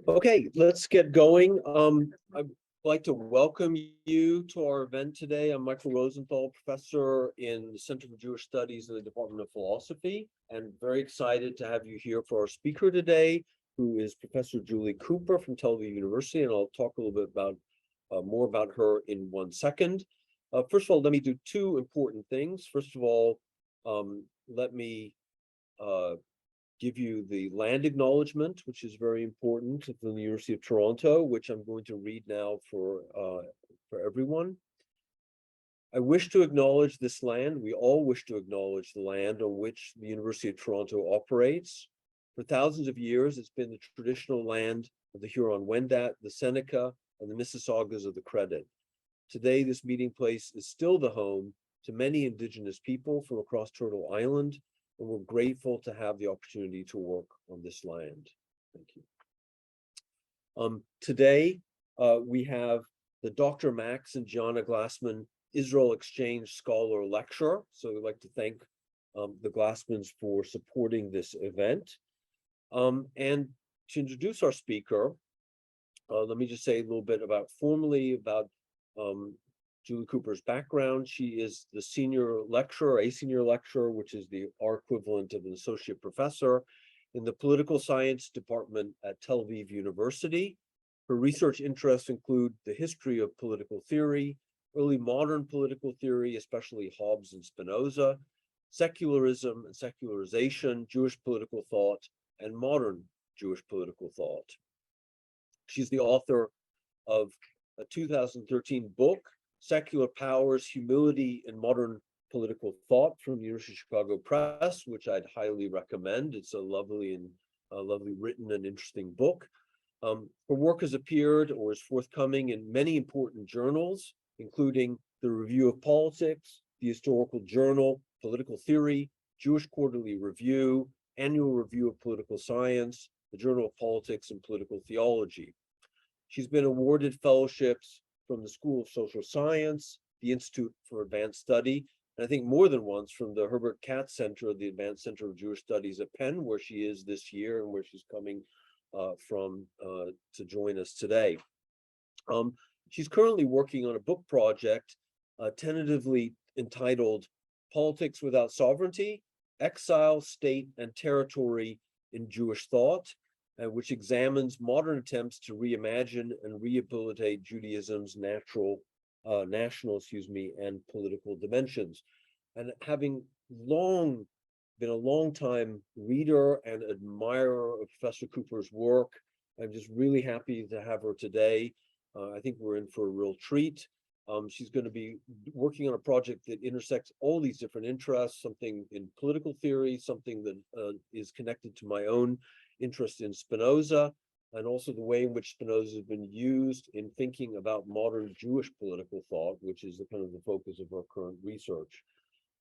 Okay, let's get going. I'd like to welcome you to our event today. I'm Michael Rosenthal, professor in the Center for Jewish Studies in the Department of Philosophy, and very excited to have you here for our speaker today, who is Professor Julie Cooper from Tel Aviv University, and I'll talk a little bit about more about her in 1 second. First of all, let me do two important things. First of all, let me give you the land acknowledgement, which is very important from the University of Toronto, which I'm going to read now for everyone. I wish to acknowledge this land. We all wish to acknowledge the land on which the University of Toronto operates. For thousands of years, it's been the traditional land of the Huron-Wendat, the Seneca, and the Mississaugas of the Credit. Today, this meeting place is still the home to many Indigenous people from across Turtle Island, and we're grateful to have the opportunity to work on this land. Thank you. Today, we have the Dr. Max and Gianna Glassman Israel Exchange Scholar Lecture. So we'd like to thank the Glassmans for supporting this event. And to introduce our speaker, let me just say a little bit formally about Julie Cooper's background. She is the senior lecturer, which is our equivalent of an associate professor in the political science department at Tel Aviv University. Her research interests include the history of political theory, early modern political theory, especially Hobbes and Spinoza, secularism and secularization, Jewish political thought, and modern Jewish political thought. She's the author of a 2013 book, Secular Powers, Humility in Modern Political Thought, from the University of Chicago Press, which I'd highly recommend. It's a lovely written and interesting book. Her work has appeared or is forthcoming in many important journals, including the Review of Politics, the Historical Journal, Political Theory, Jewish Quarterly Review, Annual Review of Political Science, the Journal of Politics and Political Theology. She's been awarded fellowships from the School of Social Science, the Institute for Advanced Study, and I think more than once from the Herbert Katz Center, the Advanced Center of Jewish Studies at Penn, where she is this year and where she's coming from to join us today. She's currently working on a book project tentatively entitled Politics Without Sovereignty, Exile, State, and Territory in Jewish Thought, which examines modern attempts to reimagine and rehabilitate Judaism's national, and political dimensions. And having been a long time reader and admirer of Professor Cooper's work, I'm just really happy to have her today. I think we're in for a real treat. She's going to be working on a project that intersects all these different interests, something in political theory, something that is connected to my own interest in Spinoza, and also the way in which Spinoza has been used in thinking about modern Jewish political thought, which is the kind of the focus of our current research.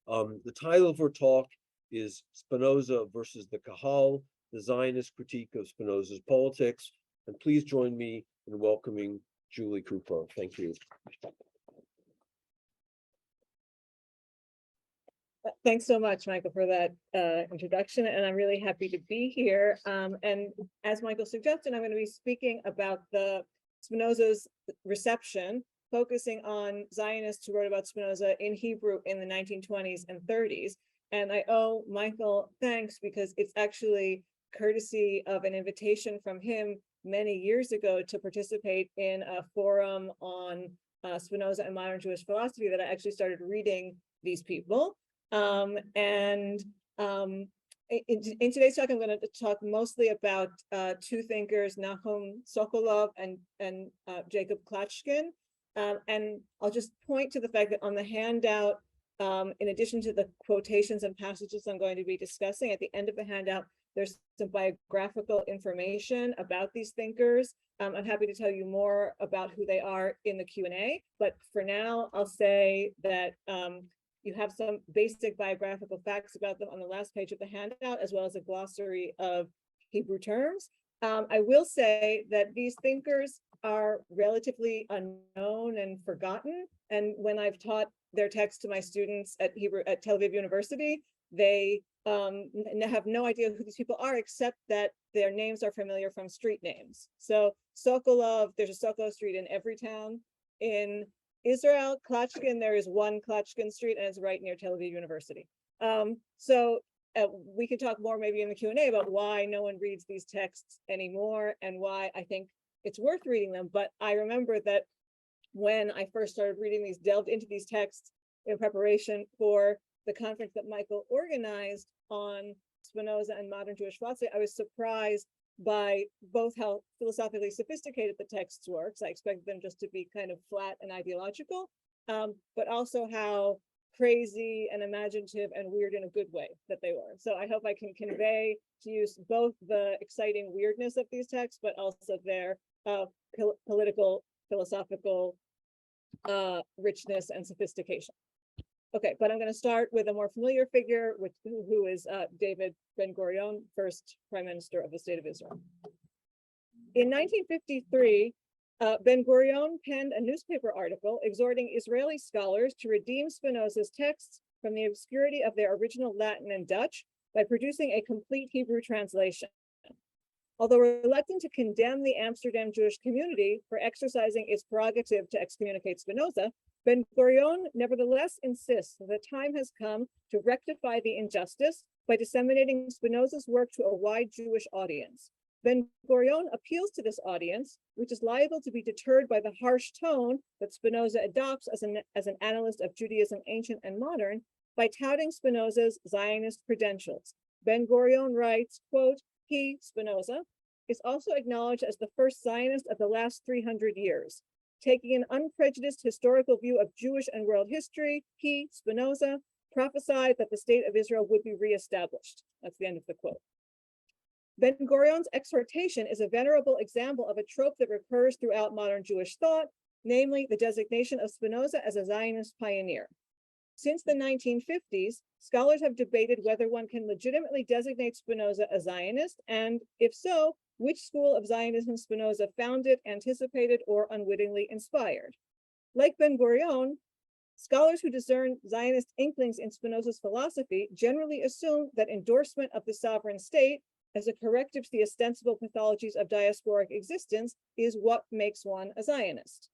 The title of her talk is Spinoza versus the Kahal, the Zionist critique of Spinoza's politics. And please join me in welcoming Julie Cooper. Thank you. Thanks so much, Michael, for that introduction, and I'm really happy to be here. And as Michael suggested, I'm going to be speaking about Spinoza's reception, focusing on Zionists who wrote about Spinoza in Hebrew in the 1920s and 30s. And I owe Michael thanks because it's actually courtesy of an invitation from him many years ago to participate in a forum on Spinoza and modern Jewish philosophy that I actually started reading these people. In today's talk, I'm going to talk mostly about two thinkers, Nahum Sokolow and Jakob Klatzkin. And I'll just point to the fact that on the handout, in addition to the quotations and passages I'm going to be discussing, at the end of the handout, there's some biographical information about these thinkers. I'm happy to tell you more about who they are in the Q&A, but for now, I'll say that you have some basic biographical facts about them on the last page of the handout, as well as a glossary of Hebrew terms. I will say that these thinkers are relatively unknown and forgotten. And when I've taught their text to my students at Tel Aviv University, they have no idea who these people are, except that their names are familiar from street names. So Sokolow, there's a Sokolow street in every town in Israel. Klatzkin, there is one Klatzkin street, and it's right near Tel Aviv University. We can talk more maybe in the Q&A about why no one reads these texts anymore and why I think it's worth reading them. But I remember that when I first started reading these, delved into these texts in preparation for the conference that Michael organized on Spinoza and modern Jewish philosophy, I was surprised by both how philosophically sophisticated the texts were, because I expected them just to be kind of flat and ideological, but also how crazy and imaginative and weird in a good way that they were. So I hope I can convey to you both the exciting weirdness of these texts, but also their political, philosophical richness and sophistication. Okay, but I'm going to start with a more familiar figure, who is David Ben-Gurion, first Prime Minister of the State of Israel. In 1953, Ben-Gurion penned a newspaper article exhorting Israeli scholars to redeem Spinoza's texts from the obscurity of their original Latin and Dutch by producing a complete Hebrew translation. Although reluctant to condemn the Amsterdam Jewish community for exercising its prerogative to excommunicate Spinoza, Ben-Gurion nevertheless insists that the time has come to rectify the injustice by disseminating Spinoza's work to a wide Jewish audience. Ben-Gurion appeals to this audience, which is liable to be deterred by the harsh tone that Spinoza adopts as an analyst of Judaism, ancient and modern, by touting Spinoza's Zionist credentials. Ben-Gurion writes, quote, "He, Spinoza, is also acknowledged as the first Zionist of the last 300 years. Taking an unprejudiced historical view of Jewish and world history, he, Spinoza, prophesied that the state of Israel would be reestablished." That's the end of the quote. Ben-Gurion's exhortation is a venerable example of a trope that recurs throughout modern Jewish thought, namely the designation of Spinoza as a Zionist pioneer. Since the 1950s, scholars have debated whether one can legitimately designate Spinoza a Zionist, and if so, which school of Zionism Spinoza founded, anticipated, or unwittingly inspired. Like Ben-Gurion, scholars who discern Zionist inklings in Spinoza's philosophy generally assume that endorsement of the sovereign state as a corrective to the ostensible pathologies of diasporic existence is what makes one a Zionist.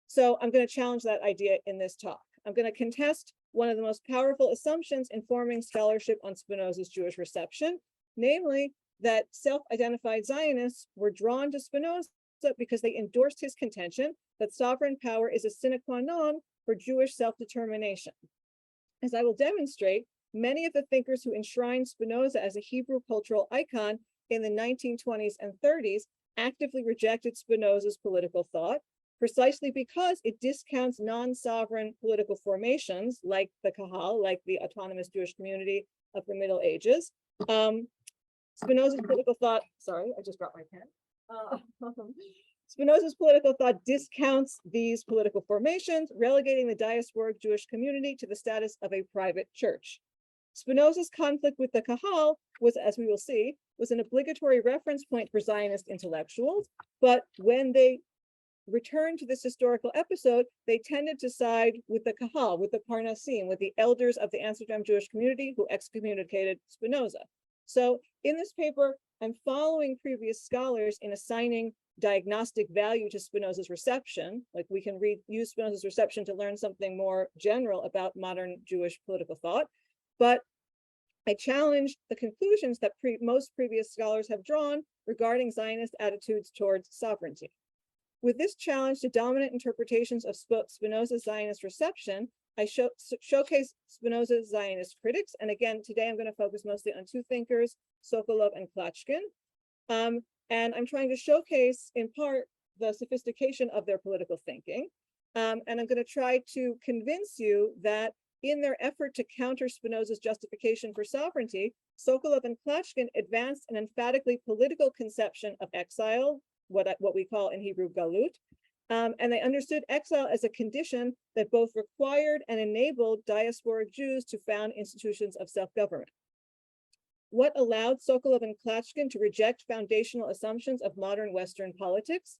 So I'm going to challenge that idea in this talk. I'm going to contest one of the most powerful assumptions informing scholarship on Spinoza's Jewish reception, namely that self-identified Zionists were drawn to Spinoza because they endorsed his contention that sovereign power is a sine qua non for Jewish self-determination. As I will demonstrate, many of the thinkers who enshrined Spinoza as a Hebrew cultural icon in the 1920s and 30s actively rejected Spinoza's political thought, precisely because it discounts non-sovereign political formations like the Kahal, like the autonomous Jewish community of the Middle Ages. Spinoza's political thought, sorry, I just dropped my pen. Spinoza's political thought discounts these political formations, relegating the diasporic Jewish community to the status of a private church. Spinoza's conflict with the Kahal was, as we will see, was an obligatory reference point for Zionist intellectuals, but when they returned to this historical episode, they tended to side with the Kahal, with the Parnasim, with the elders of the Amsterdam Jewish community who excommunicated Spinoza. So in this paper, I'm following previous scholars in assigning diagnostic value to Spinoza's reception. Like we can use Spinoza's reception to learn something more general about modern Jewish political thought. But I challenge the conclusions that most previous scholars have drawn regarding Zionist attitudes towards sovereignty. With this challenge to dominant interpretations of Spinoza's Zionist reception, I showcase Spinoza's Zionist critics. And again, today I'm going to focus mostly on two thinkers, Sokolow and Klatzkin. And I'm trying to showcase, in part, the sophistication of their political thinking. And I'm going to try to convince you that in their effort to counter Spinoza's justification for sovereignty, Sokolow and Klatzkin advanced an emphatically political conception of exile, what we call in Hebrew galut, and they understood exile as a condition that both required and enabled diasporic Jews to found institutions of self-government. What allowed Sokolow and Klatzkin to reject foundational assumptions of modern Western politics?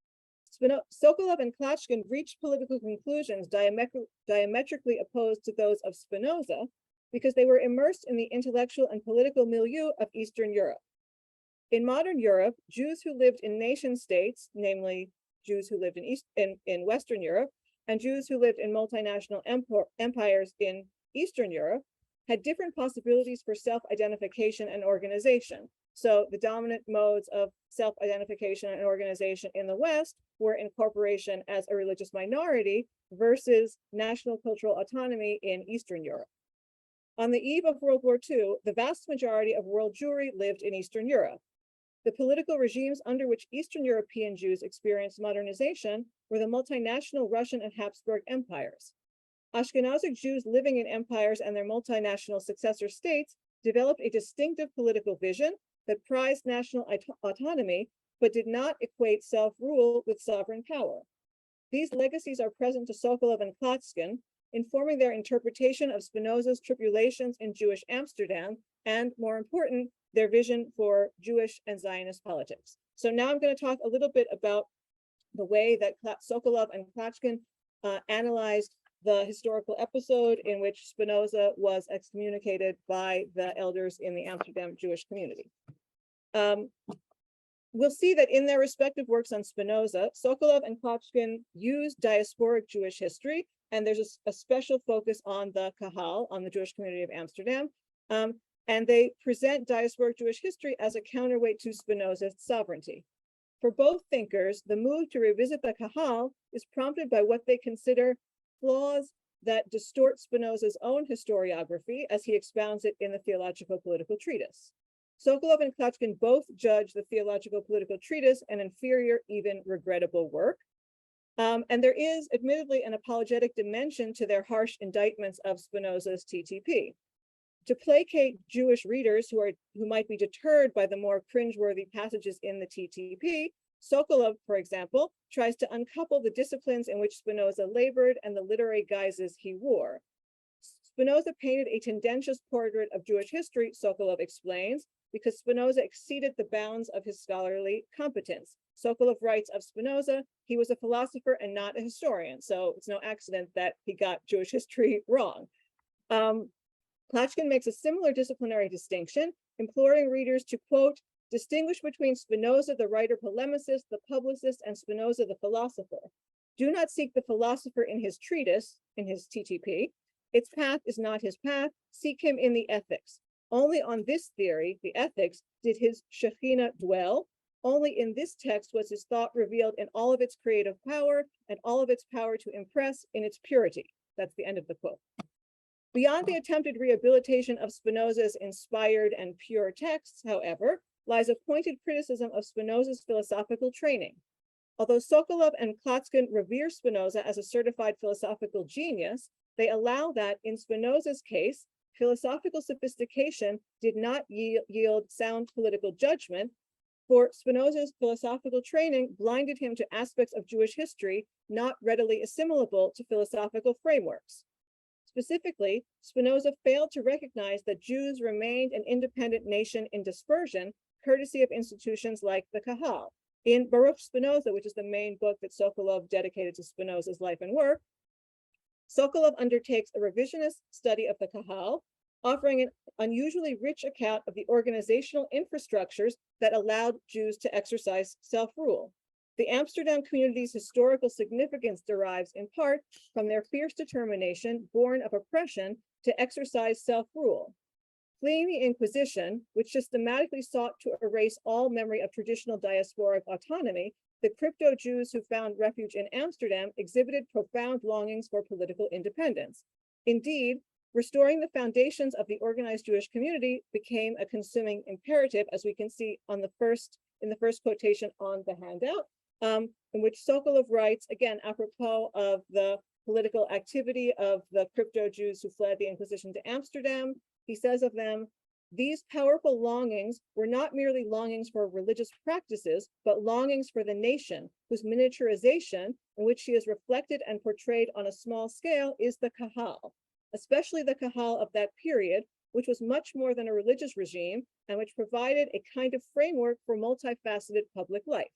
Sokolow and Klatzkin reached political conclusions diametrically opposed to those of Spinoza because they were immersed in the intellectual and political milieu of Eastern Europe. In modern Europe, Jews who lived in nation states, namely Jews who lived in Western Europe, and Jews who lived in multinational empires in Eastern Europe, had different possibilities for self-identification and organization. So the dominant modes of self-identification and organization in the West were incorporation as a religious minority versus national cultural autonomy in Eastern Europe. On the eve of World War II, the vast majority of world Jewry lived in Eastern Europe. The political regimes under which Eastern European Jews experienced modernization were the multinational Russian and Habsburg empires. Ashkenazic Jews living in empires and their multinational successor states developed a distinctive political vision that prized national autonomy, but did not equate self-rule with sovereign power. These legacies are present to Sokolow and Klatzkin, informing their interpretation of Spinoza's tribulations in Jewish Amsterdam, and more important, their vision for Jewish and Zionist politics. So now I'm going to talk a little bit about the way that Sokolow and Klatzkin analyzed the historical episode in which Spinoza was excommunicated by the elders in the Amsterdam Jewish community. We'll see that in their respective works on Spinoza, Sokolow and Klatzkin use diasporic Jewish history, and there's a special focus on the Kahal, on the Jewish community of Amsterdam, and they present diasporic Jewish history as a counterweight to Spinoza's sovereignty. For both thinkers, the move to revisit the Kahal is prompted by what they consider flaws that distort Spinoza's own historiography as he expounds it in the Theological Political Treatise. Sokolow and Klatzkin both judge the Theological Political Treatise an inferior, even regrettable work. And there is admittedly an apologetic dimension to their harsh indictments of Spinoza's TTP. To placate Jewish readers who might be deterred by the more cringeworthy passages in the TTP, Sokolow, for example, tries to uncouple the disciplines in which Spinoza labored and the literary guises he wore. Spinoza painted a tendentious portrait of Jewish history, Sokolow explains, because Spinoza exceeded the bounds of his scholarly competence. Sokolow writes of Spinoza, he was a philosopher and not a historian, so it's no accident that he got Jewish history wrong. Klatzkin makes a similar disciplinary distinction, imploring readers to, quote, distinguish between Spinoza, the writer polemicist, the publicist, and Spinoza, the philosopher. Do not seek the philosopher in his treatise, in his TTP. Its path is not his path. Seek him in the ethics. Only on this theory, the ethics, did his Shekhinah dwell. Only in this text was his thought revealed in all of its creative power and all of its power to impress in its purity. That's the end of the quote. Beyond the attempted rehabilitation of Spinoza's inspired and pure texts, however, lies a pointed criticism of Spinoza's philosophical training. Although Sokolow and Klatzkin revere Spinoza as a certified philosophical genius, they allow that, in Spinoza's case, philosophical sophistication did not yield sound political judgment, for Spinoza's philosophical training blinded him to aspects of Jewish history not readily assimilable to philosophical frameworks. Specifically, Spinoza failed to recognize that Jews remained an independent nation in dispersion, courtesy of institutions like the Kahal. In Baruch Spinoza, which is the main book that Sokolow dedicated to Spinoza's life and work, Sokolow undertakes a revisionist study of the Kahal, offering an unusually rich account of the organizational infrastructures that allowed Jews to exercise self-rule. The Amsterdam community's historical significance derives in part from their fierce determination, born of oppression, to exercise self-rule. Fleeing the Inquisition, which systematically sought to erase all memory of traditional diasporic autonomy, the crypto-Jews who found refuge in Amsterdam exhibited profound longings for political independence. Indeed, restoring the foundations of the organized Jewish community became a consuming imperative, as we can see in the first quotation on the handout, in which Sokolow writes, again, apropos of the political activity of the crypto-Jews who fled the Inquisition to Amsterdam. He says of them, these powerful longings were not merely longings for religious practices, but longings for the nation, whose miniaturization, in which she is reflected and portrayed on a small scale, is the Kahal, especially the Kahal of that period, which was much more than a religious regime and which provided a kind of framework for multifaceted public life.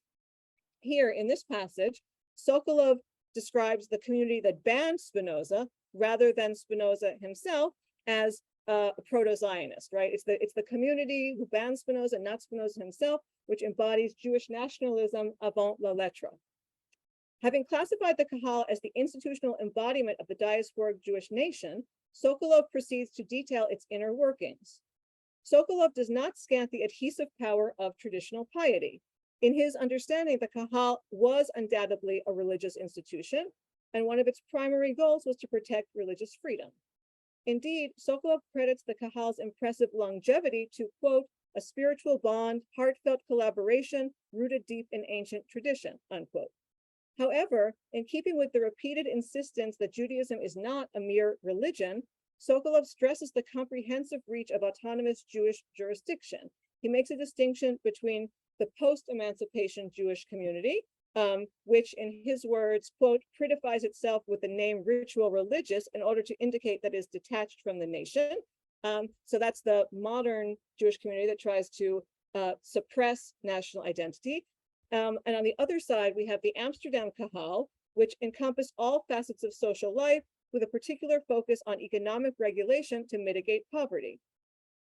here in this passage, Sokolow describes the community that banned Spinoza rather than Spinoza himself as a proto-Zionist, right? It's the community who banned Spinoza, not Spinoza himself, which embodies Jewish nationalism avant la lettre. Having classified the Kahal as the institutional embodiment of the diasporic Jewish nation, Sokolow proceeds to detail its inner workings. Sokolow does not scant the adhesive power of traditional piety. In his understanding, the Kahal was undoubtedly a religious institution, and one of its primary goals was to protect religious freedom. Indeed, Sokolow credits the Kahal's impressive longevity to, quote, a spiritual bond, heartfelt collaboration rooted deep in ancient tradition, unquote. However, in keeping with the repeated insistence that Judaism is not a mere religion, Sokolow stresses the comprehensive reach of autonomous Jewish jurisdiction. He makes a distinction between the post-emancipation Jewish community, which in his words, quote, prettifies itself with the name ritual religious in order to indicate that it is detached from the nation. So that's the modern Jewish community that tries to suppress national identity. And on the other side, we have the Amsterdam Kahal, which encompass all facets of social life with a particular focus on economic regulation to mitigate poverty.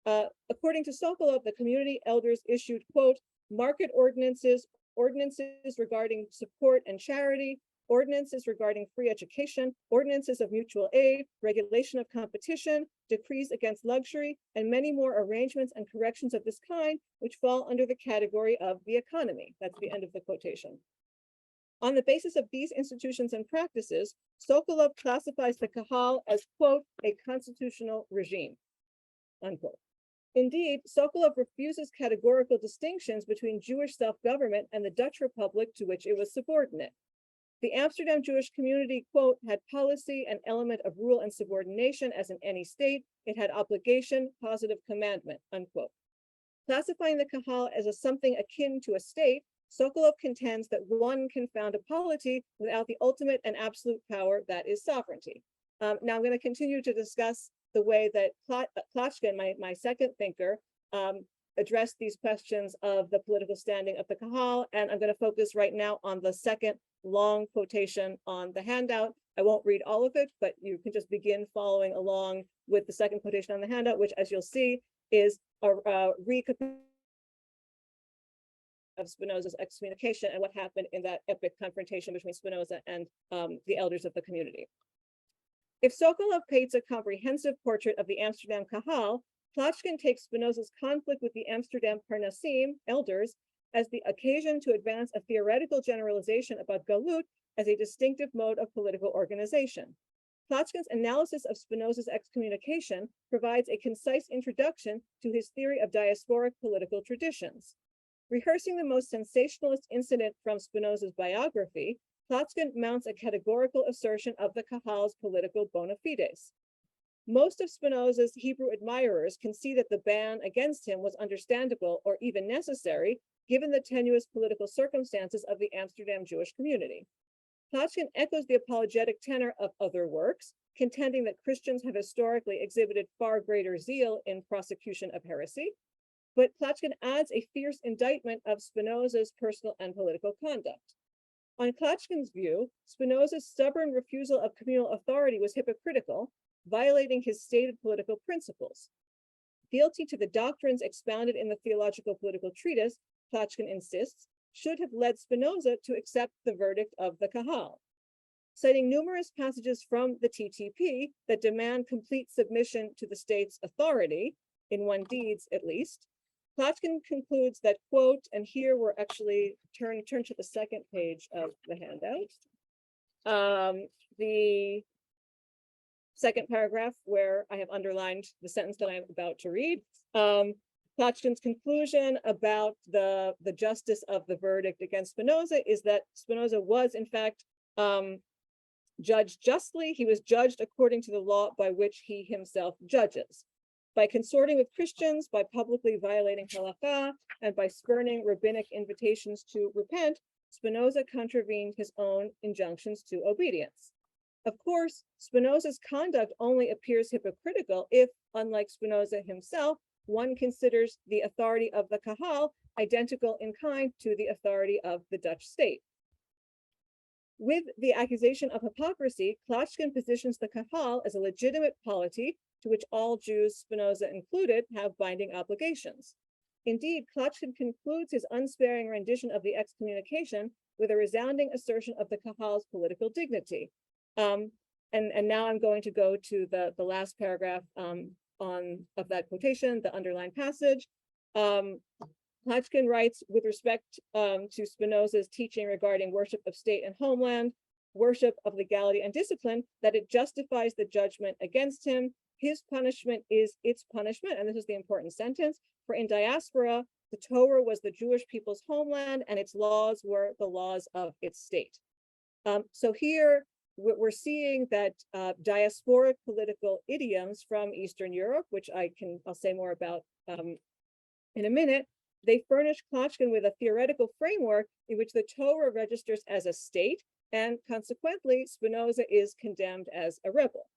According to Sokolow, the community elders issued, quote, market ordinances, ordinances regarding support and charity, ordinances regarding free education, ordinances of mutual aid, regulation of competition, decrees against luxury, and many more arrangements and corrections of this kind, which fall under the category of the economy. That's the end of the quotation. On the basis of these institutions and practices, Sokolow classifies the Kahal as, quote, a constitutional regime, unquote. Indeed, Sokolow refuses categorical distinctions between Jewish self-government and the Dutch Republic to which it was subordinate. The Amsterdam Jewish community, quote, had policy and element of rule and subordination as in any state. It had obligation, positive commandment, unquote. Classifying the Kahal as a something akin to a state, Sokolow contends that one can found a polity without the ultimate and absolute power that is sovereignty. Now I'm going to continue to discuss the way that Klatzkin, my second thinker, addressed these questions of the political standing of the Kahal, and I'm going to focus right now on the second long quotation on the handout. I won't read all of it, but you can just begin following along with the second quotation on the handout, which, as you'll see, is a recapitulation of Spinoza's excommunication and what happened in that epic confrontation between Spinoza and the elders of the community. If Sokolow paints a comprehensive portrait of the Amsterdam Kahal, Klatzkin takes Spinoza's conflict with the Amsterdam Parnassim elders as the occasion to advance a theoretical generalization about Galut as a distinctive mode of political organization. Klatzkin's analysis of Spinoza's excommunication provides a concise introduction to his theory of diasporic political traditions. Rehearsing the most sensationalist incident from Spinoza's biography, Klatzkin mounts a categorical assertion of the Kahal's political bona fides. Most of Spinoza's Hebrew admirers can see that the ban against him was understandable or even necessary, given the tenuous political circumstances of the Amsterdam Jewish community. Klatzkin echoes the apologetic tenor of other works, contending that Christians have historically exhibited far greater zeal in prosecution of heresy, but Klatzkin adds a fierce indictment of Spinoza's personal and political conduct. On Klatzkin's view, Spinoza's stubborn refusal of communal authority was hypocritical, violating his stated political principles. Fealty to the doctrines expounded in the theological political treatise, Klatzkin insists, should have led Spinoza to accept the verdict of the Kahal. Citing numerous passages from the TTP that demand complete submission to the state's authority, in one deeds at least, Klatzkin concludes that, quote, and here we're actually turn to the second page of the handout. The second paragraph where I have underlined the sentence that I'm about to read. Klatzkin's conclusion about the justice of the verdict against Spinoza is that Spinoza was, in fact, judged justly. He was judged according to the law by which he himself judges. By consorting with Christians, by publicly violating halakha, and by spurning rabbinic invitations to repent, Spinoza contravened his own injunctions to obedience. Of course, Spinoza's conduct only appears hypocritical if, unlike Spinoza himself, one considers the authority of the Kahal identical in kind to the authority of the Dutch state. With the accusation of hypocrisy, Klatzkin positions the Kahal as a legitimate polity to which all Jews, Spinoza included, have binding obligations. Indeed, Klatzkin concludes his unsparing rendition of the excommunication with a resounding assertion of the Kahal's political dignity. And now I'm going to go to the last paragraph of that quotation, the underlined passage. Klatzkin writes, with respect to Spinoza's teaching regarding worship of state and homeland, worship of legality and discipline, that it justifies the judgment against him. His punishment is its punishment, and this is the important sentence, for in diaspora, the Torah was the Jewish people's homeland, and its laws were the laws of its state. So here, we're seeing that diasporic political idioms from Eastern Europe, which I'll say more about in a minute, they furnish Klatzkin with a theoretical framework in which the Torah registers as a state, and consequently, Spinoza is condemned as a rebel.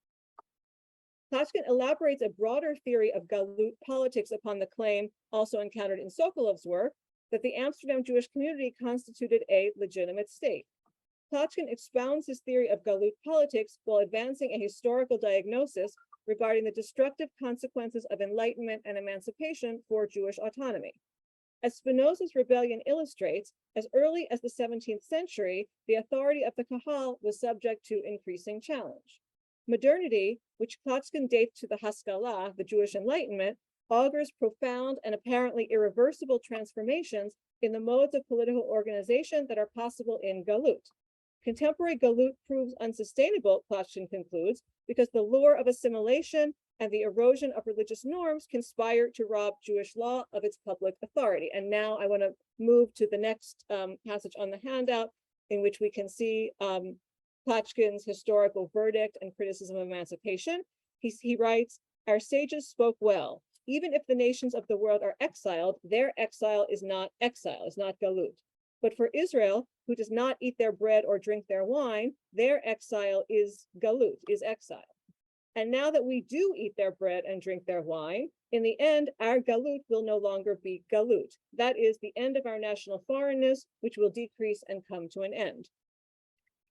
Klatzkin elaborates a broader theory of Galut politics upon the claim, also encountered in Sokolow's work, that the Amsterdam Jewish community constituted a legitimate state. Klatzkin expounds his theory of Galut politics while advancing a historical diagnosis regarding the destructive consequences of enlightenment and emancipation for Jewish autonomy. As Spinoza's rebellion illustrates, as early as the 17th century, the authority of the Kahal was subject to increasing challenge. Modernity, which Klatzkin dates to the Haskalah, the Jewish Enlightenment, augurs profound and apparently irreversible transformations in the modes of political organization that are possible in Galut. Contemporary Galut proves unsustainable, Klatzkin concludes, because the lure of assimilation and the erosion of religious norms conspire to rob Jewish law of its public authority. And now I want to move to the next passage on the handout, in which we can see Klatzkin's historical verdict and criticism of emancipation. He writes, "Our sages spoke well. Even if the nations of the world are exiled, their exile is not Galut. But for Israel, who does not eat their bread or drink their wine, their exile is Galut, is exile. And now that we do eat their bread and drink their wine, in the end, our Galut will no longer be Galut. That is the end of our national foreignness, which will decrease and come to an end."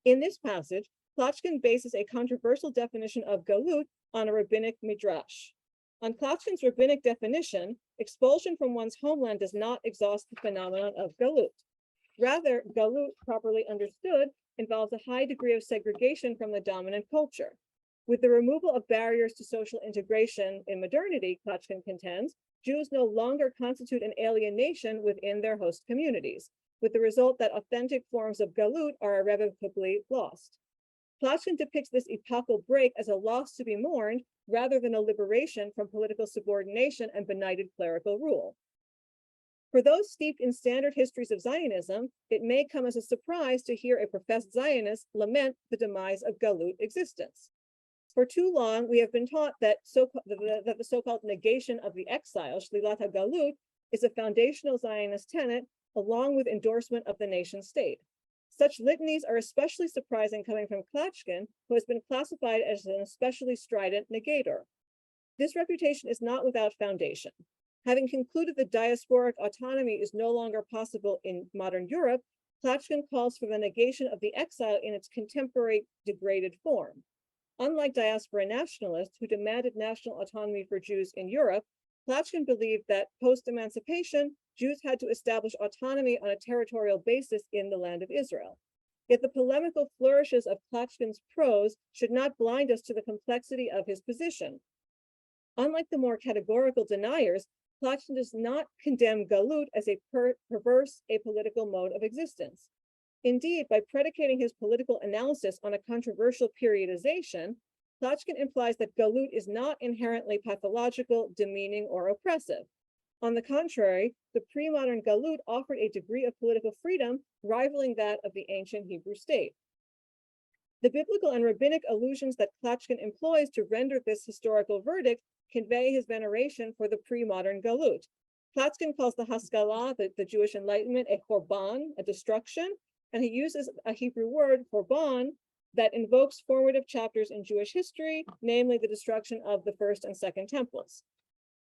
In this passage, Klatzkin bases a controversial definition of Galut on a rabbinic midrash. On Klatzkin's rabbinic definition, expulsion from one's homeland does not exhaust the phenomenon of Galut. Rather, Galut, properly understood, involves a high degree of segregation from the dominant culture. With the removal of barriers to social integration in modernity, Klatzkin contends, Jews no longer constitute an alien nation within their host communities, with the result that authentic forms of Galut are irrevocably lost. Klatzkin depicts this epochal break as a loss to be mourned rather than a liberation from political subordination and benighted clerical rule. For those steeped in standard histories of Zionism, it may come as a surprise to hear a professed Zionist lament the demise of Galut existence. For too long, we have been taught that the so-called negation of the exile, Shlilat HaGalut, is a foundational Zionist tenet, along with endorsement of the nation state. Such litanies are especially surprising coming from Klatzkin, who has been classified as an especially strident negator. This reputation is not without foundation. Having concluded that diasporic autonomy is no longer possible in modern Europe, Klatzkin calls for the negation of the exile in its contemporary degraded form. Unlike diaspora nationalists who demanded national autonomy for Jews in Europe, Klatzkin believed that post-emancipation, Jews had to establish autonomy on a territorial basis in the land of Israel. Yet the polemical flourishes of Klatzkin's prose should not blind us to the complexity of his position. Unlike the more categorical deniers, Klatzkin does not condemn Galut as a perverse apolitical mode of existence. Indeed, by predicating his political analysis on a controversial periodization, Klatzkin implies that Galut is not inherently pathological, demeaning, or oppressive. On the contrary, the pre-modern Galut offered a degree of political freedom rivaling that of the ancient Hebrew state. The biblical and rabbinic allusions that Klatzkin employs to render this historical verdict convey his veneration for the pre-modern Galut. Klatzkin calls the Haskalah, the Jewish Enlightenment, a korban, a destruction, and he uses a Hebrew word, korban, that invokes formative chapters in Jewish history, namely the destruction of the first and second temples.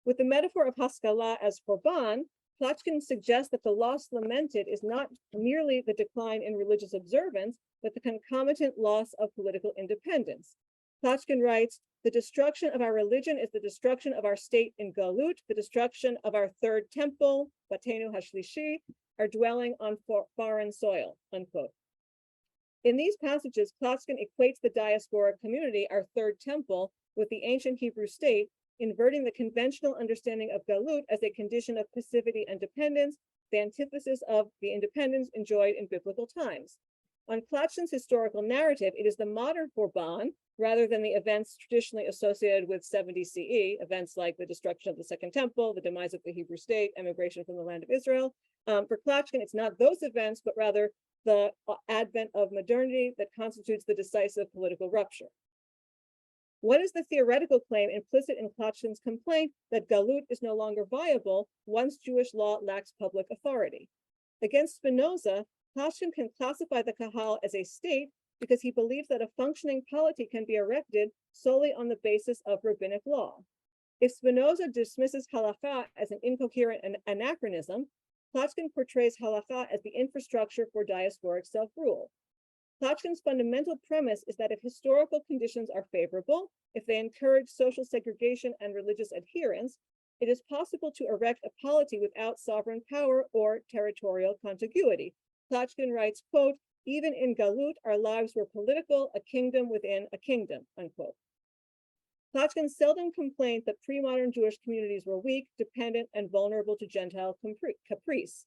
With the metaphor of Haskalah as korban, Klatzkin suggests that the loss lamented is not merely the decline in religious observance, but the concomitant loss of political independence. Klatzkin writes, the destruction of our religion is the destruction of our state in Galut, the destruction of our third temple, Batenu Hashlishi, our dwelling on foreign soil, unquote. In these passages, Klatzkin equates the diasporic community, our third temple, with the ancient Hebrew state, inverting the conventional understanding of Galut as a condition of passivity and dependence, the antithesis of the independence enjoyed in biblical times. On Klatzkin's historical narrative, it is the modern Khurban, rather than the events traditionally associated with 70 CE, events like the destruction of the Second Temple, the demise of the Hebrew state, emigration from the land of Israel. For Klatzkin, it's not those events, but rather the advent of modernity that constitutes the decisive political rupture. What is the theoretical claim implicit in Klatzkin's complaint that Galut is no longer viable once Jewish law lacks public authority? Against Spinoza, Klatzkin can classify the Kahal as a state because he believes that a functioning polity can be erected solely on the basis of rabbinic law. If Spinoza dismisses halakha as an incoherent anachronism, Klatzkin portrays halakha as the infrastructure for diasporic self-rule. Klatzkin's fundamental premise is that if historical conditions are favorable, if they encourage social segregation and religious adherence, it is possible to erect a polity without sovereign power or territorial contiguity. Klatzkin writes, quote, even in Galut, our lives were political, a kingdom within a kingdom, unquote. Klatzkin seldom complained that pre-modern Jewish communities were weak, dependent, and vulnerable to Gentile caprice.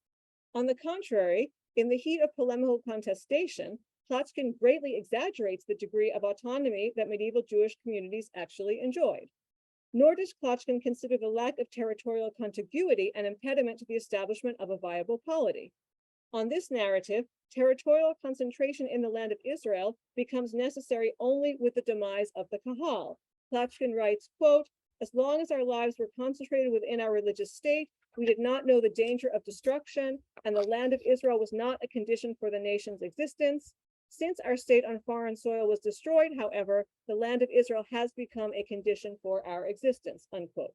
On the contrary, in the heat of polemical contestation, Klatzkin greatly exaggerates the degree of autonomy that medieval Jewish communities actually enjoyed. Nor does Klatzkin consider the lack of territorial contiguity an impediment to the establishment of a viable polity. On this narrative, territorial concentration in the land of Israel becomes necessary only with the demise of the Kahal. Klatzkin writes, quote, as long as our lives were concentrated within our religious state, we did not know the danger of destruction, and the land of Israel was not a condition for the nation's existence. Since our state on foreign soil was destroyed, however, the land of Israel has become a condition for our existence, unquote.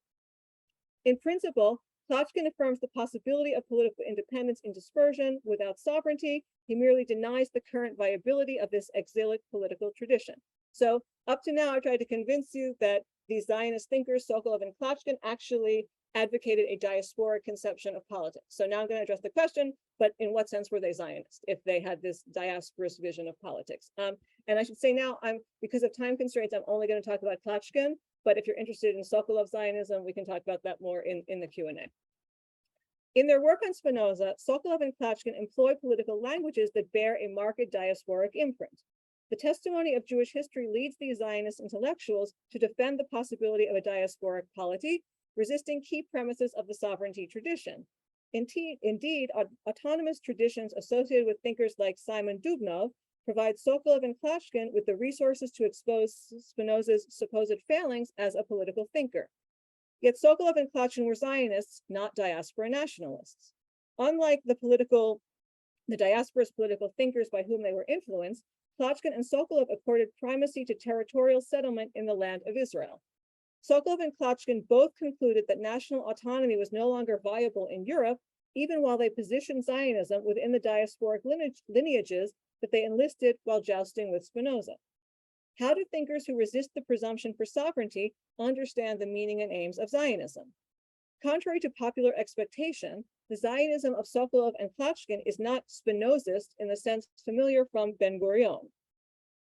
In principle, Klatzkin affirms the possibility of political independence in dispersion without sovereignty. He merely denies the current viability of this exilic political tradition. So up to now, I tried to convince you that these Zionist thinkers, Sokolow and Klatzkin, actually advocated a diasporic conception of politics. So now I'm going to address the question, but in what sense were they Zionists if they had this diasporous vision of politics? And I should say now, because of time constraints, I'm only going to talk about Klatzkin, but if you're interested in Sokolow's Zionism, we can talk about that more in the Q&A. In their work on Spinoza, Sokolow and Klatzkin employ political languages that bear a marked diasporic imprint. The testimony of Jewish history leads these Zionist intellectuals to defend the possibility of a diasporic polity, resisting key premises of the sovereignty tradition. Indeed, autonomous traditions associated with thinkers like Simon Dubnow provide Sokolow and Klatzkin with the resources to expose Spinoza's supposed failings as a political thinker. Yet Sokolow and Klatzkin were Zionists, not diaspora nationalists. Unlike the diasporous political thinkers by whom they were influenced, Klatzkin and Sokolow accorded primacy to territorial settlement in the land of Israel. Sokolow and Klatzkin both concluded that national autonomy was no longer viable in Europe, even while they positioned Zionism within the diasporic lineages that they enlisted while jousting with Spinoza. How do thinkers who resist the presumption for sovereignty understand the meaning and aims of Zionism? Contrary to popular expectation, the Zionism of Sokolow and Klatzkin is not Spinozist in the sense familiar from Ben-Gurion.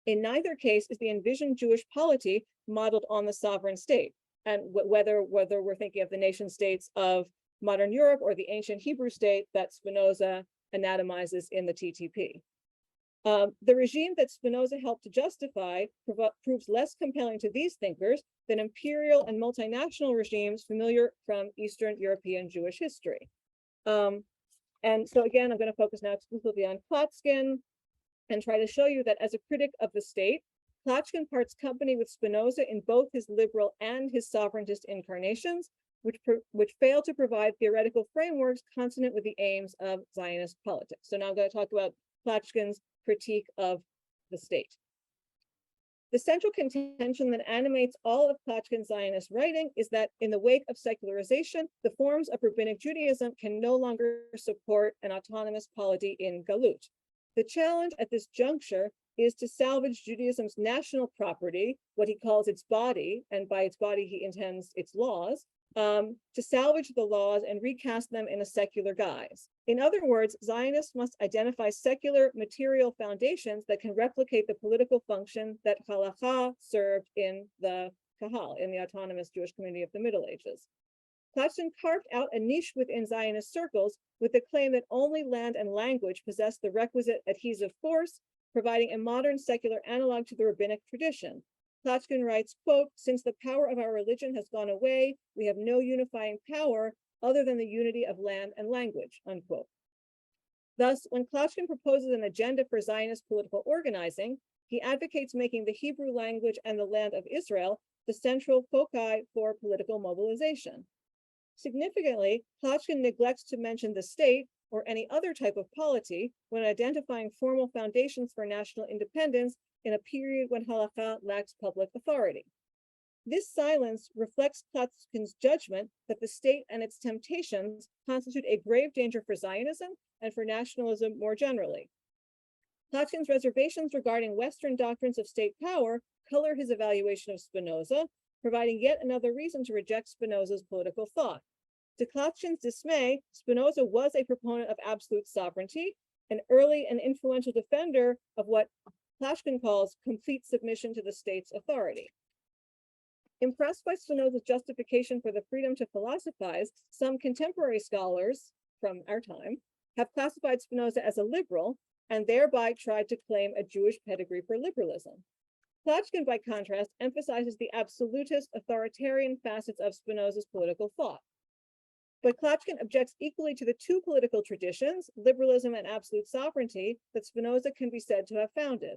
In neither case is the envisioned Jewish polity modeled on the sovereign state, and whether we're thinking of the nation states of modern Europe or the ancient Hebrew state that Spinoza anatomizes in the TTP. The regime that Spinoza helped to justify proves less compelling to these thinkers than imperial and multinational regimes familiar from Eastern European Jewish history. And so again, I'm going to focus now exclusively on Klatzkin and try to show you that as a critic of the state, Klatzkin parts company with Spinoza in both his liberal and his sovereigntist incarnations, which fail to provide theoretical frameworks consonant with the aims of Zionist politics. So now I'm going to talk about Klatzkin's critique of the state. The central contention that animates all of Klatzkin's Zionist writing is that in the wake of secularization, the forms of rabbinic Judaism can no longer support an autonomous polity in Galut. The challenge at this juncture is to salvage Judaism's national property, what he calls its body, and by its body he intends its laws, to salvage the laws and recast them in a secular guise. In other words, Zionists must identify secular material foundations that can replicate the political function that halakha served in the Kahal, in the autonomous Jewish community of the Middle Ages. Klatzkin carved out a niche within Zionist circles with the claim that only land and language possess the requisite adhesive force, providing a modern secular analog to the rabbinic tradition. Klatzkin writes, quote, "Since the power of our religion has gone away, we have no unifying power other than the unity of land and language," unquote. Thus, when Klatzkin proposes an agenda for Zionist political organizing, he advocates making the Hebrew language and the land of Israel the central foci for political mobilization. Significantly, Klatzkin neglects to mention the state or any other type of polity when identifying formal foundations for national independence in a period when halakha lacks public authority. This silence reflects Klatzkin's judgment that the state and its temptations constitute a grave danger for Zionism and for nationalism more generally. Klatzkin's reservations regarding Western doctrines of state power color his evaluation of Spinoza, providing yet another reason to reject Spinoza's political thought. To Klatzkin's dismay, Spinoza was a proponent of absolute sovereignty, an early and influential defender of what Klatzkin calls complete submission to the state's authority. Impressed by Spinoza's justification for the freedom to philosophize, some contemporary scholars from our time have classified Spinoza as a liberal and thereby tried to claim a Jewish pedigree for liberalism. Klatzkin, by contrast, emphasizes the absolutist authoritarian facets of Spinoza's political thought. But Klatzkin objects equally to the two political traditions, liberalism and absolute sovereignty, that Spinoza can be said to have founded.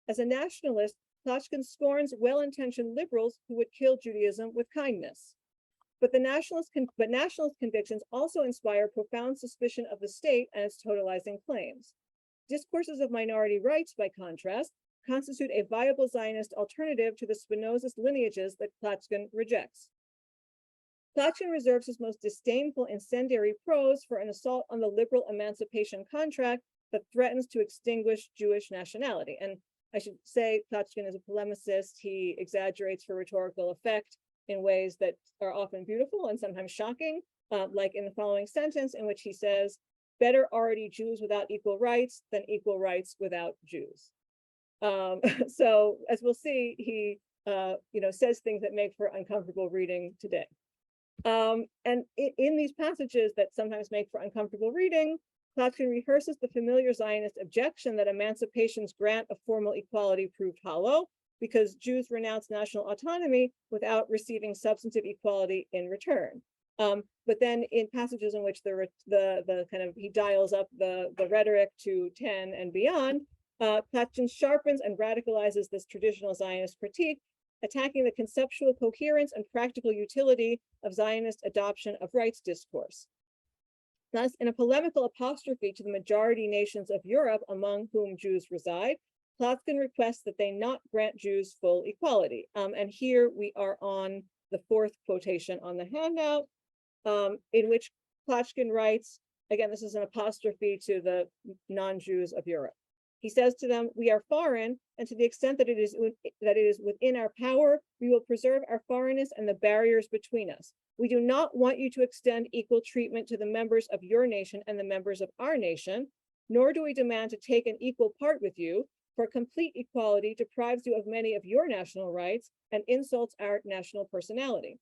As a nationalist, Klatzkin scorns well-intentioned liberals who would kill Judaism with kindness. But nationalist convictions also inspire profound suspicion of the state and its totalizing claims. Discourses of minority rights, by contrast, constitute a viable Zionist alternative to the Spinozist lineages that Klatzkin rejects. Klatzkin reserves his most disdainful incendiary prose for an assault on the liberal emancipation contract that threatens to extinguish Jewish nationality. And I should say Klatzkin is a polemicist. He exaggerates for rhetorical effect in ways that are often beautiful and sometimes shocking, like in the following sentence in which he says, "Better already Jews without equal rights than equal rights without Jews." So as we'll see, he says things that make for uncomfortable reading today. And in these passages that sometimes make for uncomfortable reading, Klatzkin rehearses the familiar Zionist objection that emancipation's grant of formal equality proved hollow because Jews renounced national autonomy without receiving substantive equality in return. But then in passages in which he dials up the rhetoric to 10 and beyond, Klatzkin sharpens and radicalizes this traditional Zionist critique, attacking the conceptual coherence and practical utility of Zionist adoption of rights discourse. Thus, in a polemical apostrophe to the majority nations of Europe among whom Jews reside, Klatzkin requests that they not grant Jews full equality. And here we are on the fourth quotation on the handout, in which Klatzkin writes, again, this is an apostrophe to the non-Jews of Europe. He says to them, "We are foreign, and to the extent that it is within our power, we will preserve our foreignness and the barriers between us. We do not want you to extend equal treatment to the members of your nation and the members of our nation, nor do we demand to take an equal part with you, for complete equality deprives you of many of your national rights and insults our national personality."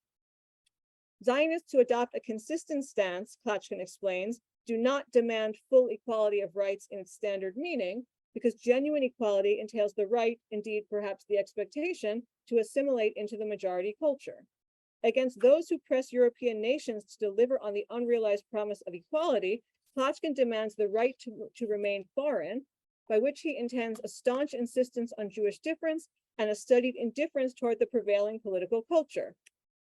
Zionists who adopt a consistent stance, Klatzkin explains, do not demand full equality of rights in its standard meaning, because genuine equality entails the right, indeed perhaps the expectation, to assimilate into the majority culture. Against those who press European nations to deliver on the unrealized promise of equality, Klatzkin demands the right to remain foreign, by which he intends a staunch insistence on Jewish difference and a studied indifference toward the prevailing political culture.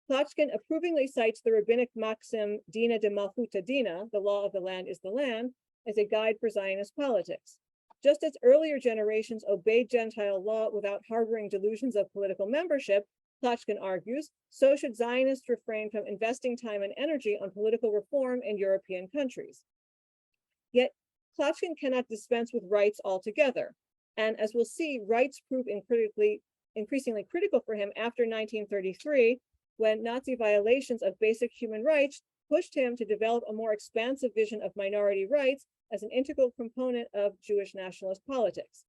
Klatzkin approvingly cites the rabbinic maxim Dina de Malchuta Dina, the law of the land is the land, as a guide for Zionist politics. Just as earlier generations obeyed Gentile law without harboring delusions of political membership, Klatzkin argues, so should Zionists refrain from investing time and energy on political reform in European countries. Yet Klatzkin cannot dispense with rights altogether. And as we'll see, rights prove increasingly critical for him after 1933, when Nazi violations of basic human rights pushed him to develop a more expansive vision of minority rights as an integral component of Jewish nationalist politics.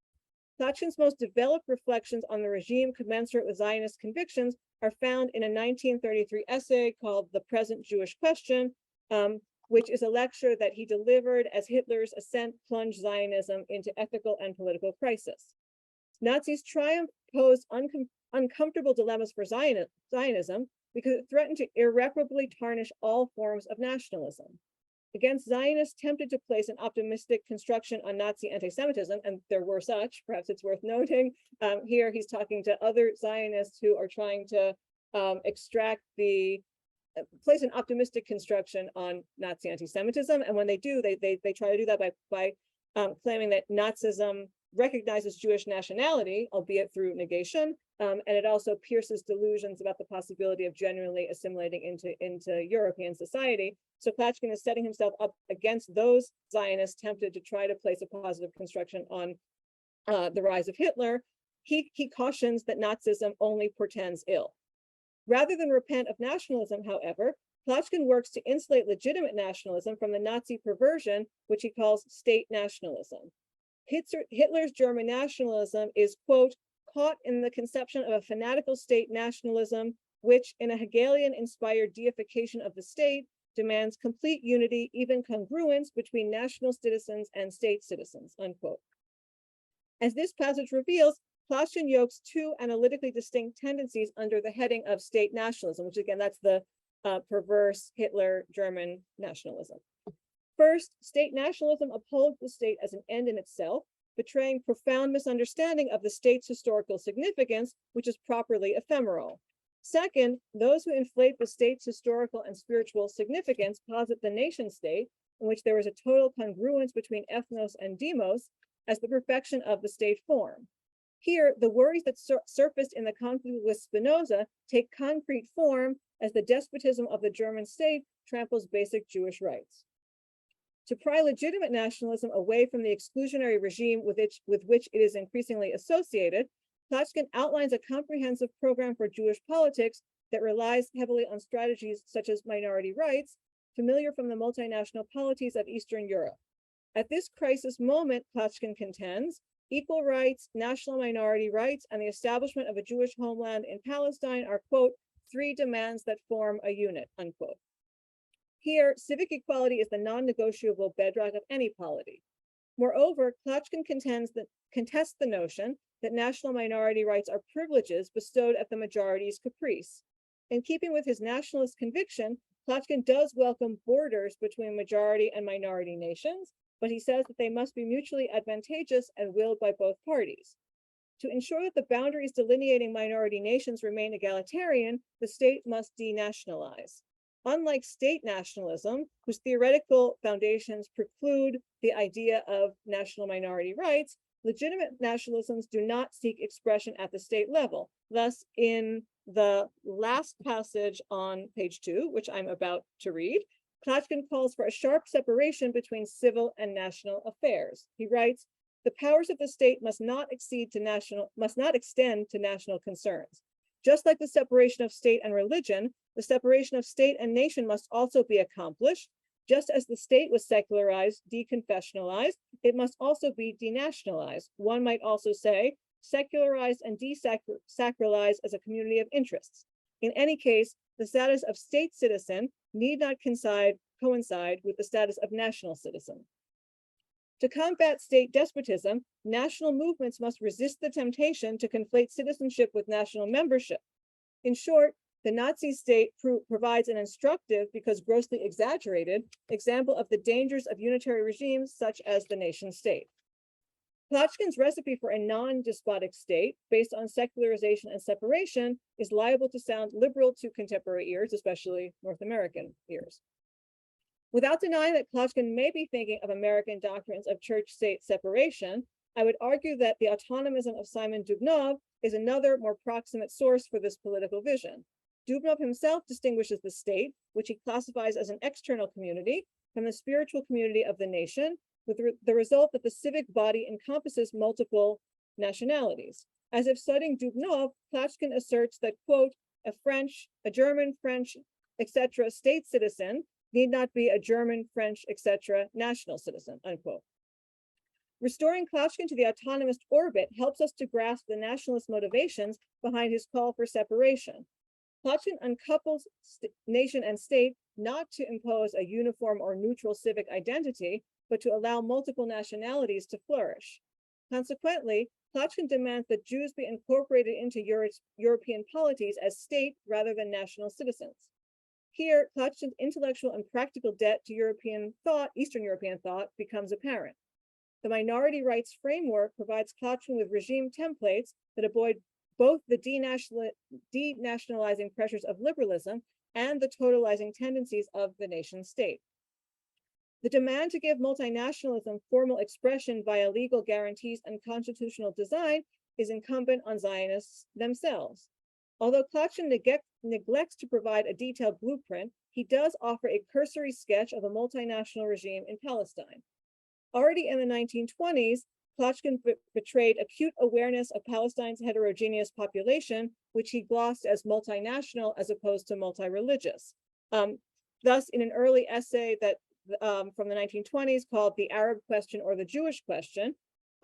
Klatzkin's most developed reflections on the regime commensurate with Zionist convictions are found in a 1933 essay called The Present Jewish Question, which is a lecture that he delivered as Hitler's ascent plunged Zionism into ethical and political crisis. Nazis' triumph posed uncomfortable dilemmas for Zionism because it threatened to irreparably tarnish all forms of nationalism. Against Zionists tempted to place an optimistic construction on Nazi anti-Semitism, and there were such, perhaps it's worth noting. Here he's talking to other Zionists who are trying to place an optimistic construction on Nazi anti-Semitism, and when they do, they try to do that by claiming that Nazism recognizes Jewish nationality, albeit through negation, and it also pierces delusions about the possibility of genuinely assimilating into European society. So Klatzkin is setting himself up against those Zionists tempted to try to place a positive construction on the rise of Hitler. He cautions that Nazism only portends ill. Rather than repent of nationalism, however, Klatzkin works to insulate legitimate nationalism from the Nazi perversion, which he calls state nationalism. Hitler's German nationalism is, quote, caught in the conception of a fanatical state nationalism, which, in a Hegelian-inspired deification of the state, demands complete unity, even congruence between national citizens and state citizens, unquote. As this passage reveals, Klatzkin yokes two analytically distinct tendencies under the heading of state nationalism, which again, that's the perverse Hitler German nationalism. First, state nationalism upholds the state as an end in itself, betraying profound misunderstanding of the state's historical significance, which is properly ephemeral. Second, those who inflate the state's historical and spiritual significance posit the nation state, in which there is a total congruence between ethnos and demos, as the perfection of the state form. Here, the worries that surfaced in the conflict with Spinoza take concrete form as the despotism of the German state tramples basic Jewish rights. To pry legitimate nationalism away from the exclusionary regime with which it is increasingly associated, Klatzkin outlines a comprehensive program for Jewish politics that relies heavily on strategies such as minority rights, familiar from the multinational polities of Eastern Europe. At this crisis moment, Klatzkin contends, equal rights, national minority rights, and the establishment of a Jewish homeland in Palestine are, quote, three demands that form a unit, unquote. Here, civic equality is the non-negotiable bedrock of any polity. Moreover, Klatzkin contests the notion that national minority rights are privileges bestowed at the majority's caprice. In keeping with his nationalist conviction, Klatzkin does welcome borders between majority and minority nations, but he says that they must be mutually advantageous and willed by both parties. To ensure that the boundaries delineating minority nations remain egalitarian, the state must denationalize. Unlike state nationalism, whose theoretical foundations preclude the idea of national minority rights, legitimate nationalisms do not seek expression at the state level. Thus, in the last passage on page 2, which I'm about to read, Klatzkin calls for a sharp separation between civil and national affairs. He writes, "The powers of the state must not extend to national concerns. Just like the separation of state and religion, the separation of state and nation must also be accomplished. Just as the state was secularized, deconfessionalized, it must also be denationalized. One might also say, secularized and desacralized as a community of interests. In any case, the status of state citizen need not coincide with the status of national citizen. To combat state despotism, national movements must resist the temptation to conflate citizenship with national membership. In short, the Nazi state provides an instructive, because grossly exaggerated, example of the dangers of unitary regimes such as the nation state. Klatzkin's recipe for a non-despotic state based on secularization and separation is liable to sound liberal to contemporary ears, especially North American ears. Without denying that Klatzkin may be thinking of American doctrines of church-state separation, I would argue that the autonomism of Simon Dubnow is another more proximate source for this political vision. Dubnow himself distinguishes the state, which he classifies as an external community, from the spiritual community of the nation, with the result that the civic body encompasses multiple nationalities. As if studying Dubnov, Klatzkin asserts that, quote, a German, French, etc. state citizen need not be a German, French, etc. national citizen, unquote. Restoring Klatzkin to the autonomous orbit helps us to grasp the nationalist motivations behind his call for separation. Klatzkin uncouples nation and state not to impose a uniform or neutral civic identity, but to allow multiple nationalities to flourish. Consequently, Klatzkin demands that Jews be incorporated into European polities as state rather than national citizens. Here, Klatzkin's intellectual and practical debt to European thought, Eastern European thought, becomes apparent. The minority rights framework provides Klatzkin with regime templates that avoid both the denationalizing pressures of liberalism and the totalizing tendencies of the nation state. The demand to give multinationalism formal expression via legal guarantees and constitutional design is incumbent on Zionists themselves. Although Klatzkin neglects to provide a detailed blueprint, he does offer a cursory sketch of a multinational regime in Palestine. Already in the 1920s, Klatzkin betrayed acute awareness of Palestine's heterogeneous population, which he glossed as multinational as opposed to multi-religious. Thus, in an early essay that from the 1920s called The Arab Question or the Jewish Question,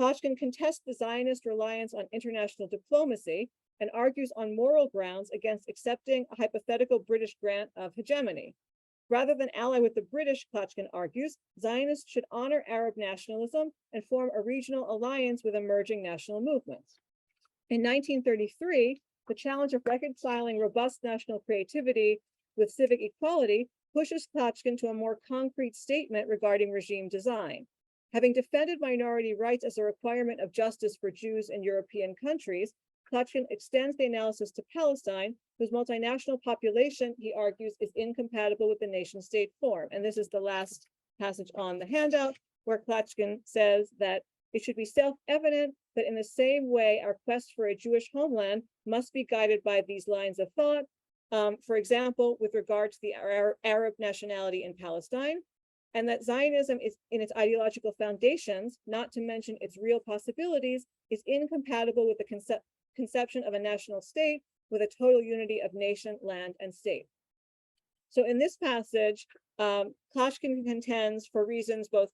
Klatzkin contests the Zionist reliance on international diplomacy and argues on moral grounds against accepting a hypothetical British grant of hegemony. Rather than ally with the British, Klatzkin argues, Zionists should honor Arab nationalism and form a regional alliance with emerging national movements. In 1933, the challenge of reconciling robust national creativity with civic equality pushes Klatzkin to a more concrete statement regarding regime design. Having defended minority rights as a requirement of justice for Jews in European countries, Klatzkin extends the analysis to Palestine, whose multinational population, he argues, is incompatible with the nation-state form. And this is the last passage on the handout, where Klatzkin says that it should be self-evident that in the same way our quest for a Jewish homeland must be guided by these lines of thought, for example, with regard to the Arab nationality in Palestine, and that Zionism is in its ideological foundations, not to mention its real possibilities, is incompatible with the conception of a national state with a total unity of nation, land, and state. So in this passage, Klatzkin contends, for reasons both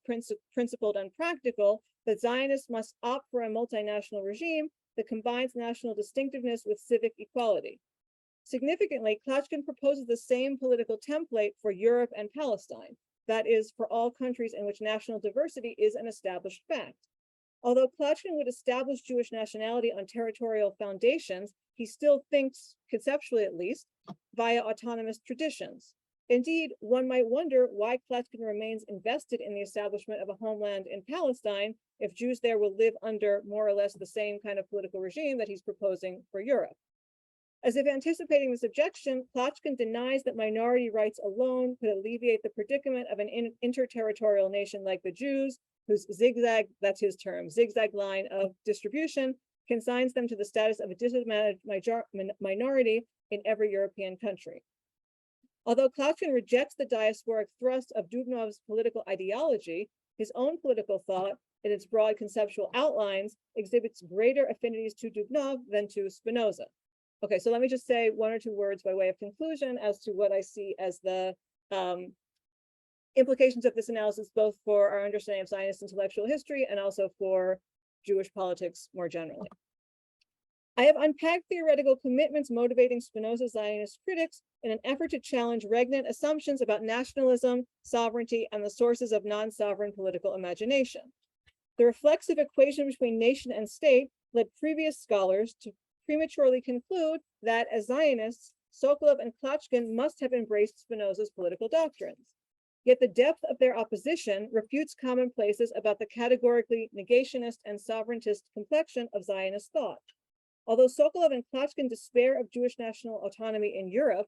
principled and practical, that Zionists must opt for a multinational regime that combines national distinctiveness with civic equality. Significantly, Klatzkin proposes the same political template for Europe and Palestine, that is, for all countries in which national diversity is an established fact. Although Klatzkin would establish Jewish nationality on territorial foundations, he still thinks, conceptually at least, via autonomous traditions. Indeed, one might wonder why Klatzkin remains invested in the establishment of a homeland in Palestine if Jews there will live under more or less the same kind of political regime that he's proposing for Europe. As if anticipating this objection, Klatzkin denies that minority rights alone could alleviate the predicament of an interterritorial nation like the Jews, whose zigzag, that's his term, zigzag line of distribution consigns them to the status of a disadvantaged minority in every European country. Although Klatzkin rejects the diasporic thrust of Dubnov's political ideology, his own political thought, in its broad conceptual outlines, exhibits greater affinities to Dubnov than to Spinoza. Okay, so let me just say one or two words by way of conclusion as to what I see as the implications of this analysis, both for our understanding of Zionist intellectual history and also for Jewish politics more generally. I have unpacked theoretical commitments motivating Spinoza's Zionist critics in an effort to challenge regnant assumptions about nationalism, sovereignty, and the sources of non-sovereign political imagination. The reflexive equation between nation and state led previous scholars to prematurely conclude that, as Zionists, Sokolow and Klatzkin must have embraced Spinoza's political doctrines. Yet the depth of their opposition refutes commonplaces about the categorically negationist and sovereigntist complexion of Zionist thought. Although Sokolow and Klatzkin despair of Jewish national autonomy in Europe,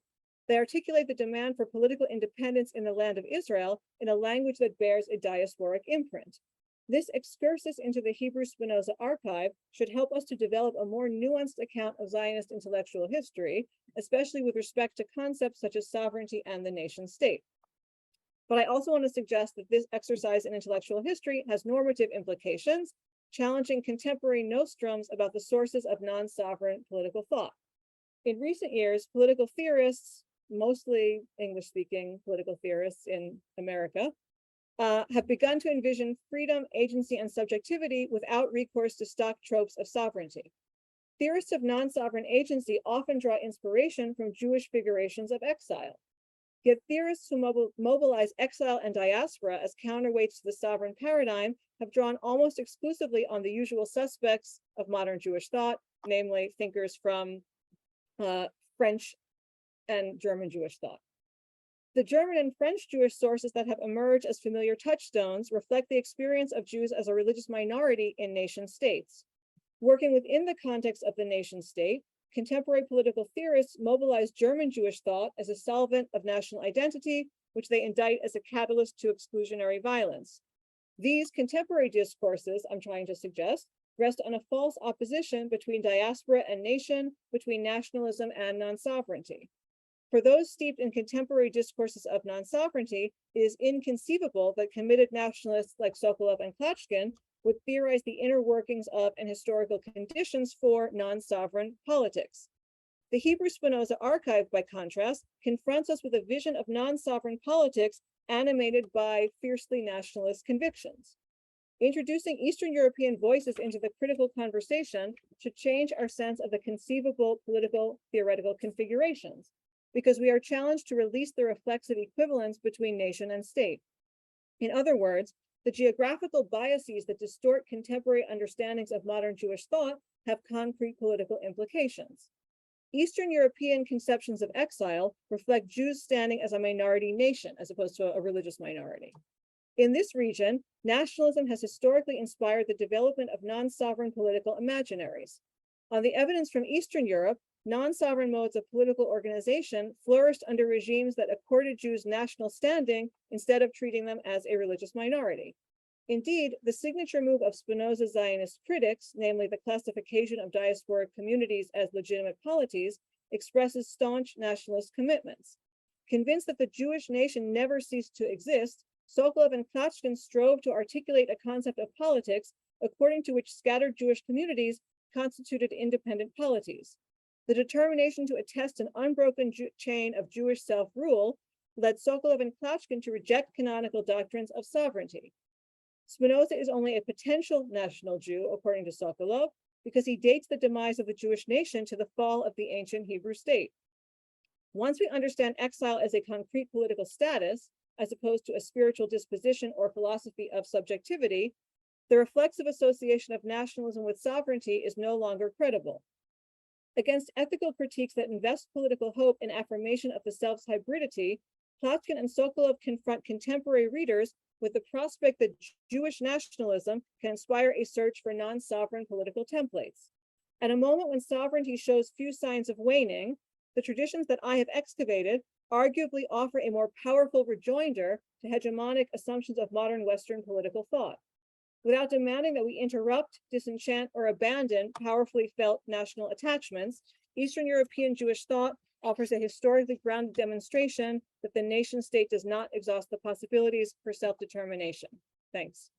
they articulate the demand for political independence in the land of Israel in a language that bears a diasporic imprint. This excursus into the Hebrew Spinoza archive should help us to develop a more nuanced account of Zionist intellectual history, especially with respect to concepts such as sovereignty and the nation state. But I also want to suggest that this exercise in intellectual history has normative implications, challenging contemporary nostrums about the sources of non-sovereign political thought. In recent years, political theorists, mostly English-speaking political theorists in America, have begun to envision freedom, agency, and subjectivity without recourse to stock tropes of sovereignty. Theorists of non-sovereign agency often draw inspiration from Jewish figurations of exile. Yet theorists who mobilize exile and diaspora as counterweights to the sovereign paradigm have drawn almost exclusively on the usual suspects of modern Jewish thought, namely thinkers from French and German Jewish thought. The German and French Jewish sources that have emerged as familiar touchstones reflect the experience of Jews as a religious minority in nation states. Working within the context of the nation state, contemporary political theorists mobilize German Jewish thought as a solvent of national identity, which they indict as a catalyst to exclusionary violence. These contemporary discourses, I'm trying to suggest, rest on a false opposition between diaspora and nation, between nationalism and non-sovereignty. For those steeped in contemporary discourses of non-sovereignty, it is inconceivable that committed nationalists like Sokolow and Klatzkin would theorize the inner workings of and historical conditions for non-sovereign politics. The Hebrew Spinoza archive, by contrast, confronts us with a vision of non-sovereign politics animated by fiercely nationalist convictions. Introducing Eastern European voices into the critical conversation should change our sense of the conceivable political theoretical configurations, because we are challenged to release the reflexive equivalence between nation and state. In other words, the geographical biases that distort contemporary understandings of modern Jewish thought have concrete political implications. Eastern European conceptions of exile reflect Jews standing as a minority nation as opposed to a religious minority. In this region, nationalism has historically inspired the development of non-sovereign political imaginaries. On the evidence from Eastern Europe, non-sovereign modes of political organization flourished under regimes that accorded Jews national standing instead of treating them as a religious minority. Indeed, the signature move of Spinoza's Zionist critics, namely the classification of diasporic communities as legitimate polities, expresses staunch nationalist commitments. Convinced that the Jewish nation never ceased to exist, Sokolow and Klatzkin strove to articulate a concept of politics according to which scattered Jewish communities constituted independent polities. The determination to attest an unbroken chain of Jewish self-rule led Sokolow and Klatzkin to reject canonical doctrines of sovereignty. Spinoza is only a potential national Jew, according to Sokolow, because he dates the demise of the Jewish nation to the fall of the ancient Hebrew state. Once we understand exile as a concrete political status, as opposed to a spiritual disposition or philosophy of subjectivity, the reflexive association of nationalism with sovereignty is no longer credible. Against ethical critiques that invest political hope in affirmation of the self's hybridity, Klatzkin and Sokolow confront contemporary readers with the prospect that Jewish nationalism can inspire a search for non-sovereign political templates. At a moment when sovereignty shows few signs of waning, the traditions that I have excavated arguably offer a more powerful rejoinder to hegemonic assumptions of modern Western political thought. Without demanding that we interrupt, disenchant, or abandon powerfully felt national attachments, Eastern European Jewish thought offers a historically grounded demonstration that the nation state does not exhaust the possibilities for self-determination. Thanks.